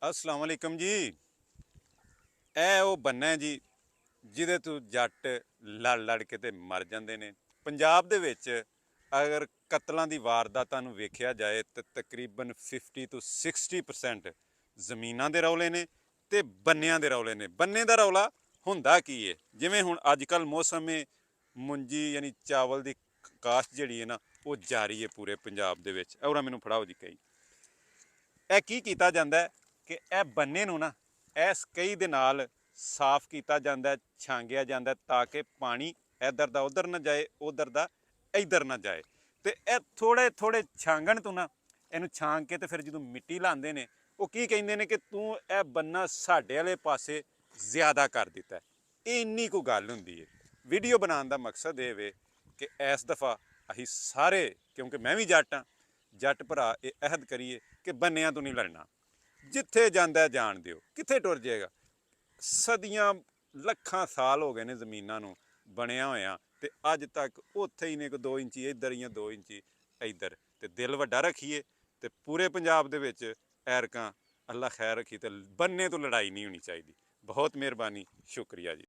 अस्सलाम वालेकुम जी। ਇਹ ਉਹ ਬੰਨਾ ਜੀ ਜਿਹਦੇ ਤੋਂ ਜੱਟ ਲੜ ਲੜ ਕੇ ਤੇ ਮਰ ਜਾਂਦੇ ਨੇ। ਪੰਜਾਬ ਦੇ ਵਿੱਚ ਅਗਰ ਕਤਲਾਂ ਦੀ ਵਾਰਦਾਤਾਂ ਨੂੰ ਵੇਖਿਆ ਜਾਏ ਤਾਂ ਤਕਰੀਬਨ 50 ਤੋਂ 60% ਜ਼ਮੀਨਾਂ ਦੇ ਰੌਲੇ ਨੇ ਤੇ ਬੰਨਿਆਂ ਦੇ ਰੌਲੇ ਨੇ। ਬੰਨੇ ਦਾ ਰੌਲਾ ਹੁੰਦਾ ਕੀ ਹੈ? ਜਿਵੇਂ ਹੁਣ ਅੱਜ ਕੱਲ੍ਹ ਮੌਸਮ ਹੈ ਮੁੰਜੀ ਯਾਨੀ ਚਾਵਲ ਦੀ ਕਾਸ਼ਤ ਜਿਹੜੀ ਹੈ ਨਾ ਉਹ ਜਾਰੀ ਹੈ ਪੂਰੇ ਪੰਜਾਬ ਦੇ ਵਿੱਚ। ਔਰ ਮੈਨੂੰ ਫੜਾਓ ਜੀ ਕਈ ਇਹ ਕੀ ਕੀਤਾ ਜਾਂਦਾ ਹੈ ਕਿ ਇਹ ਬੰਨੇ ਨੂੰ ਨਾ ਇਸ ਕਈ ਦੇ ਨਾਲ ਸਾਫ਼ ਕੀਤਾ ਜਾਂਦਾ, ਛਾਂਗਿਆ ਜਾਂਦਾ ਤਾਂ ਕਿ ਪਾਣੀ ਇੱਧਰ ਦਾ ਉੱਧਰ ਨਾ ਜਾਏ, ਉੱਧਰ ਦਾ ਇੱਧਰ ਨਾ ਜਾਏ। ਤੇ ਇਹ ਥੋੜ੍ਹੇ ਥੋੜ੍ਹੇ ਛਾਂਗਣ ਤੋਂ ਨਾ ਇਹਨੂੰ ਛਾਂਗ ਕੇ ਤੇ ਫਿਰ ਜਦੋਂ ਮਿੱਟੀ ਲਾਉਂਦੇ ਨੇ ਉਹ ਕੀ ਕਹਿੰਦੇ ਨੇ ਕਿ ਤੂੰ ਇਹ ਬੰਨਾ ਸਾਡੇ ਵਾਲੇ ਪਾਸੇ ਜ਼ਿਆਦਾ ਕਰ ਦਿੱਤਾ। ਇਹ ਇੰਨੀ ਕੁ ਗੱਲ ਹੁੰਦੀ ਹੈ। ਵੀਡੀਓ ਬਣਾਉਣ ਦਾ ਮਕਸਦ ਇਹ ਵੇ ਕਿ ਇਸ ਦਫਾ ਅਸੀਂ ਸਾਰੇ, ਕਿਉਂਕਿ ਮੈਂ ਵੀ ਜੱਟ ਹਾਂ, ਜੱਟ ਭਰਾ ਇਹ ਅਹਿਦ ਕਰੀਏ ਕਿ ਬੰਨਿਆਂ ਤੋਂ ਨਹੀਂ ਲੜਨਾ। ਜਿੱਥੇ ਜਾਂਦਾ ਜਾਣ ਦਿਓ, ਕਿੱਥੇ ਟੁਰ ਜਾਏਗਾ। ਸਦੀਆਂ ਲੱਖਾਂ ਸਾਲ ਹੋ ਗਏ ਨੇ ਜ਼ਮੀਨਾਂ ਨੂੰ ਬਣਿਆ ਹੋਇਆ ਤੇ ਅੱਜ ਤੱਕ ਉੱਥੇ ਹੀ ਨੇ, 2 ਇੰਚੀ ਇੱਧਰ ਜਾਂ 2 ਇੰਚੀ ਇੱਧਰ। ਤੇ ਦਿਲ ਵੱਡਾ ਰੱਖੀਏ ਤੇ ਪੂਰੇ ਪੰਜਾਬ ਦੇ ਵਿੱਚ ਐਰਕਾਂ ਅੱਲਾ ਖੈਰ ਰੱਖੀ ਤੇ ਬੰਨੇ ਤੋਂ ਲੜਾਈ ਨਹੀਂ ਹੋਣੀ ਚਾਹੀਦੀ। ਬਹੁਤ ਮਿਹਰਬਾਨੀ, ਸ਼ੁਕਰੀਆ ਜੀ।